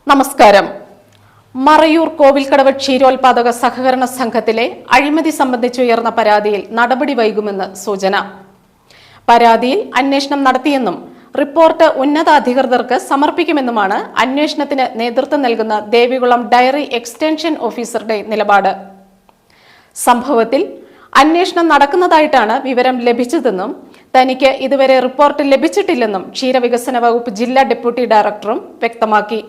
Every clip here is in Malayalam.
നമസ്കാരം. മറയൂർ കോവിൽക്കടവ് ക്ഷീരോത്പാദക സഹകരണ സംഘത്തിലെ അഴിമതി സംബന്ധിച്ചുയർന്ന പരാതിയിൽ നടപടി വൈകുമെന്ന് സൂചന. പരാതിയിൽ അന്വേഷണം നടത്തിയെന്നും റിപ്പോർട്ട് ഉന്നതാധികൃതർക്ക് സമർപ്പിക്കുമെന്നുമാണ് അന്വേഷണത്തിന് നേതൃത്വം നൽകുന്ന ദേവികുളം ഡയറി എക്സ്റ്റൻഷൻ ഓഫീസറുടെ നിലപാട്. സംഭവത്തിൽ അന്വേഷണം നടക്കുന്നതായിട്ടാണ് വിവരം ലഭിച്ചതെന്നും തനിക്ക് ഇതുവരെ റിപ്പോർട്ട് ലഭിച്ചിട്ടില്ലെന്നും ക്ഷീരവികസന വകുപ്പ് ജില്ലാ ഡെപ്യൂട്ടി ഡയറക്ടറും വ്യക്തമാക്കി.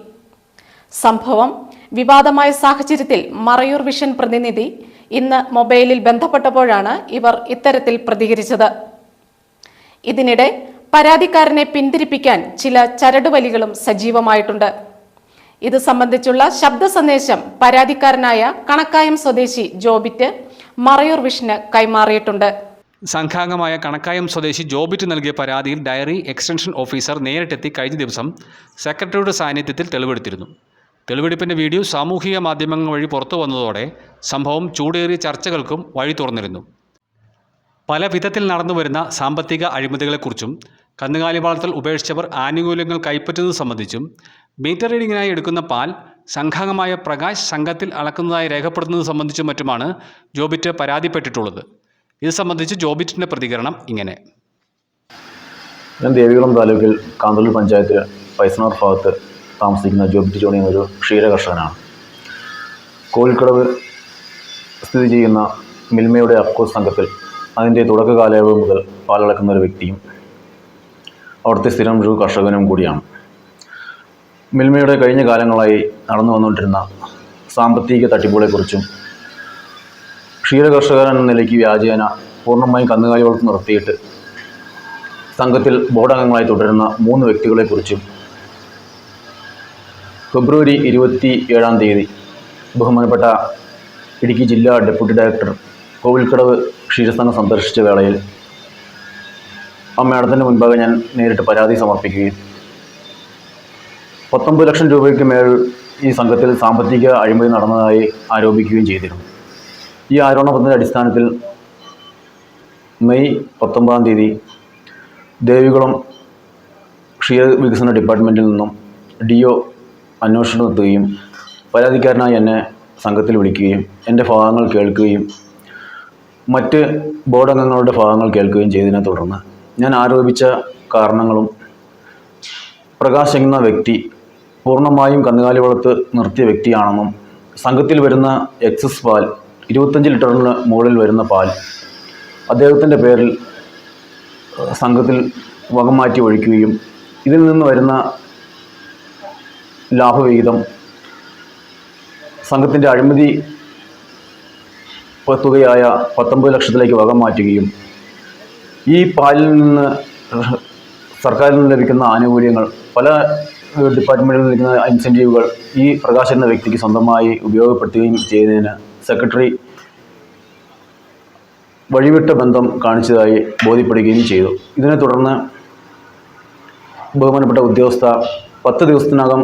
സംഭവം വിവാദമായ സാഹചര്യത്തിൽ മറയൂർ വിഷൻ പ്രതിനിധി ഇന്ന് മൊബൈലിൽ ബന്ധപ്പെട്ടപ്പോഴാണ് ഇവർ ഇത്തരത്തിൽ പ്രതികരിച്ചത്. ഇതിനിടെ പരാതിക്കാരനെ പിന്തിരിപ്പിക്കാൻ ചില ചരടുവലികളും സജീവമായിട്ടുണ്ട്. ഇത് സംബന്ധിച്ചുള്ള ശബ്ദ സന്ദേശം പരാതിക്കാരനായ കണക്കായം സ്വദേശി ജോബിറ്റ് മറയൂർ വിഷന് കൈമാറിയിട്ടുണ്ട്. സംഘാംഗമായ കണക്കായം സ്വദേശി ജോബിറ്റ് നൽകിയ പരാതിയിൽ ഡയറി എക്സ്റ്റൻഷൻ ഓഫീസർ നേരിട്ടെത്തി കഴിഞ്ഞ ദിവസം സെക്രട്ടറിയുടെ സാന്നിധ്യത്തിൽ തെളിവെടുത്തിരുന്നു. തെളിവെടുപ്പിൻ്റെ വീഡിയോ സാമൂഹിക മാധ്യമങ്ങൾ വഴി പുറത്തു വന്നതോടെ സംഭവം ചൂടേറിയ ചർച്ചകൾക്കും വഴി തുറന്നിരുന്നു. പല വിധത്തിൽ നടന്നുവരുന്ന സാമ്പത്തിക അഴിമതികളെക്കുറിച്ചും കന്നുകാലിവളർത്തൽ ഉപേക്ഷിച്ചവർ ആനുകൂല്യങ്ങൾ കൈപ്പറ്റുന്നത് സംബന്ധിച്ചും മീറ്റർ റീഡിങ്ങിനായി എടുക്കുന്ന പാൽ സംഘാംഗമായ പ്രകാശ് സംഘത്തിൽ അളക്കുന്നതായി രേഖപ്പെടുത്തുന്നത് സംബന്ധിച്ചും മറ്റുമാണ് ജോബിറ്റ് പരാതിപ്പെട്ടിട്ടുള്ളത്. ഇത് സംബന്ധിച്ച് ജോബിറ്റിൻ്റെ പ്രതികരണം ഇങ്ങനെ. ഞാൻ ദേവികുളം താലൂക്കിൽ കാന്തല്ലൂർ പഞ്ചായത്തിൽ പൈസനാർ ഭാഗത്ത് താമസിക്കുന്ന ജോബിറ്റ് ജോണി എന്നൊരു ക്ഷീരകർഷകനാണ്. കോവിൽക്കടവ് സ്ഥിതി ചെയ്യുന്ന മിൽമയുടെ അപ്കോസ് സംഘത്തിൽ അതിൻ്റെ തുടക്ക കാലയളവ് മുതൽ പാലളക്കുന്ന ഒരു വ്യക്തിയും അവിടുത്തെ സ്ഥിരം ഒരു കർഷകനും കൂടിയാണ്. മിൽമയുടെ കഴിഞ്ഞ കാലങ്ങളായി നടന്നു വന്നുകൊണ്ടിരുന്ന സാമ്പത്തിക തട്ടിപ്പുകളെക്കുറിച്ചും ക്ഷീരകർഷകൻ എന്ന നിലയ്ക്ക് വ്യാജേന പൂർണ്ണമായും കന്നുകാലി വളർത്ത് നിർത്തിയിട്ട് സംഘത്തിൽ ബോർഡ് അംഗങ്ങളായി തുടരുന്ന 3 വ്യക്തികളെക്കുറിച്ചും ഫെബ്രുവരി 27 ബഹുമാനപ്പെട്ട ഇടുക്കി ജില്ലാ ഡെപ്യൂട്ടി ഡയറക്ടർ കോവിൽക്കടവ് ക്ഷീരസ്ഥാനം സന്ദർശിച്ച വേളയിൽ ആ മേഡത്തിൻ്റെ മുൻപാകെ ഞാൻ നേരിട്ട് പരാതി സമർപ്പിക്കുകയും 19 ലക്ഷം രൂപയ്ക്ക് മേൽ ഈ സംഘത്തിൽ സാമ്പത്തിക അഴിമതി നടന്നതായി ആരോപിക്കുകയും ചെയ്തിരുന്നു. ഈ ആരോപണത്തിൻ്റെ അടിസ്ഥാനത്തിൽ മെയ് 19 ദേവികുളം ക്ഷീരവികസന ഡിപ്പാർട്ട്മെൻറ്റിൽ നിന്നും DO അന്വേഷണം നടത്തുകയും പരാതിക്കാരനായി എന്നെ സംഘത്തിൽ വിളിക്കുകയും എൻ്റെ ഭാഗങ്ങൾ കേൾക്കുകയും മറ്റ് ബോർഡ് അംഗങ്ങളുടെ ഭാഗങ്ങൾ കേൾക്കുകയും ചെയ്തതിനെ തുടർന്ന് ഞാൻ ആരോപിച്ച കാരണങ്ങളും പ്രകാശ് എന്ന വ്യക്തി പൂർണ്ണമായും കന്നുകാലി വളർത്ത് നിർത്തിയ വ്യക്തിയാണെന്നും സംഘത്തിൽ വരുന്ന എക്സസ് പാൽ 25 ലിറ്ററിന് മുകളിൽ വരുന്ന പാൽ അദ്ദേഹത്തിൻ്റെ പേരിൽ സംഘത്തിൽ വകമാറ്റി ഒഴിക്കുകയും ഇതിൽ നിന്ന് വരുന്ന ലാഭവിഹിതം സംഘത്തിൻ്റെ അഴിമതി തുകയായ 19 ലക്ഷത്തിലേക്ക് വകം മാറ്റുകയും ഈ പാലിൽ നിന്ന് സർക്കാരിൽ നിന്ന് ലഭിക്കുന്ന ആനുകൂല്യങ്ങൾ പല ഡിപ്പാർട്ട്മെൻറ്റിൽ നിന്ന് ലഭിക്കുന്ന ഇൻസെൻറ്റീവുകൾ ഈ പ്രകാശ് എന്ന വ്യക്തിക്ക് സ്വന്തമായി ഉപയോഗപ്പെടുത്തുകയും ചെയ്തതിന് സെക്രട്ടറി വഴിവിട്ട ബന്ധം കാണിച്ചതായി ബോധ്യപ്പെടുകയും ചെയ്തു. ഇതിനെ തുടർന്ന് ബഹുമാനപ്പെട്ട ഉദ്യോഗസ്ഥ 10 ദിവസത്തിനകം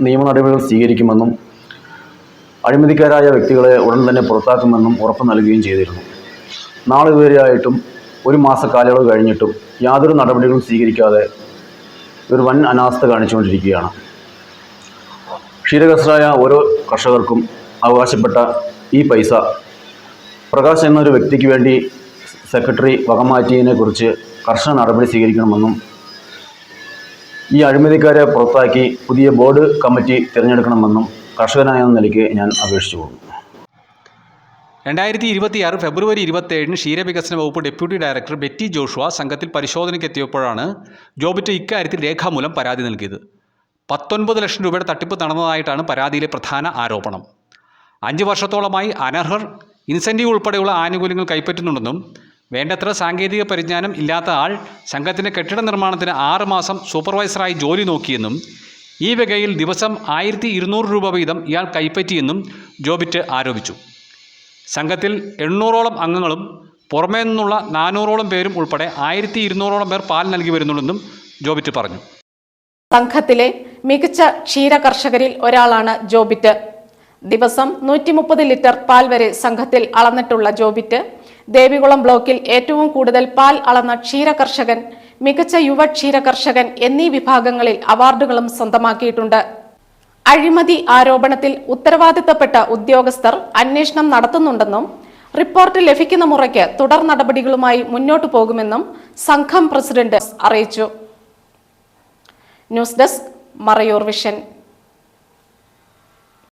നിയമ നടപടികൾ സ്വീകരിക്കുമെന്നും അഴിമതിക്കാരായ വ്യക്തികളെ ഉടൻ തന്നെ പുറത്താക്കുമെന്നും ഉറപ്പ് നൽകുകയും ചെയ്തിരുന്നു. നാളെ ഇതുവരെയായിട്ടും 1 മാസ കാലയളവ് കഴിഞ്ഞിട്ടും യാതൊരു നടപടികളും സ്വീകരിക്കാതെ ഒരു വൻ അനാസ്ഥ കാണിച്ചുകൊണ്ടിരിക്കുകയാണ്. ക്ഷീരകർഷകരായ ഓരോ കർഷകർക്കും അവകാശപ്പെട്ട ഈ പൈസ പ്രകാശ് എന്നൊരു വ്യക്തിക്ക് വേണ്ടി സെക്രട്ടറി വകമാറ്റിയതിനെക്കുറിച്ച് കർശന നടപടി സ്വീകരിക്കണമെന്നും ഈ അഴിമതിക്കാരെ പുറത്താക്കി പുതിയ ബോർഡ് കമ്മിറ്റി തിരഞ്ഞെടുക്കണമെന്നും കർഷകനായ നിലയ്ക്ക് ഞാൻ അപേക്ഷിച്ചു പോകുന്നു. 2026 ഫെബ്രുവരി 27 ക്ഷീരവികസന വകുപ്പ് ഡെപ്യൂട്ടി ഡയറക്ടർ ബെറ്റി ജോഷുവ സംഘത്തിൽ പരിശോധനയ്ക്കെത്തിയപ്പോഴാണ് ജോബിറ്റ് ഇക്കാര്യത്തിൽ രേഖാമൂലം പരാതി നൽകിയത്. 19 ലക്ഷം രൂപയുടെ തട്ടിപ്പ് നടന്നതായിട്ടാണ് പരാതിയിലെ പ്രധാന ആരോപണം. 5 വർഷത്തോളമായി അനർഹർ ഇൻസെൻറ്റീവ് ഉൾപ്പെടെയുള്ള ആനുകൂല്യങ്ങൾ കൈപ്പറ്റുന്നുണ്ടെന്നും വേണ്ടത്ര സാങ്കേതിക പരിജ്ഞാനം ഇല്ലാത്ത ആൾ സംഘത്തിൻ്റെ കെട്ടിട നിർമ്മാണത്തിന് 6 മാസം സൂപ്പർവൈസറായി ജോലി നോക്കിയെന്നും ഈ വകയിൽ ദിവസം 1200 രൂപ വീതം ഇയാൾ കൈപ്പറ്റിയെന്നും ജോബിറ്റ് ആരോപിച്ചു. സംഘത്തിൽ 800ഓളം അംഗങ്ങളും പുറമേ നിന്നുള്ള 400ഓളം പേരും ഉൾപ്പെടെ 1200ഓളം പേർ പാൽ നൽകി വരുന്നുണ്ടെന്നും ജോബിറ്റ് പറഞ്ഞു. സംഘത്തിലെ മികച്ച ക്ഷീര കർഷകരിൽ ഒരാളാണ് ജോബിറ്റ്. ദിവസം 130 ലിറ്റർ പാൽ വരെ സംഘത്തിൽ അളന്നിട്ടുള്ള ജോബിറ്റ് ദേവികുളം ബ്ലോക്കിൽ ഏറ്റവും കൂടുതൽ പാൽ അളന്ന ക്ഷീരകർഷകൻ, മികച്ച യുവ ക്ഷീരകർഷകൻ എന്നീ വിഭാഗങ്ങളിൽ അവാർഡുകളും സ്വന്തമാക്കിയിട്ടുണ്ട്. അഴിമതി ആരോപണത്തിൽ ഉത്തരവാദിത്തപ്പെട്ട ഉദ്യോഗസ്ഥർ അന്വേഷണം നടത്തുന്നുണ്ടെന്നും റിപ്പോർട്ട് ലഭിക്കുന്ന മുറയ്ക്ക് തുടർ നടപടികളുമായി മുന്നോട്ടു പോകുമെന്നും സംഘം പ്രസിഡന്റ് അറിയിച്ചു. News desk Marayoor vision.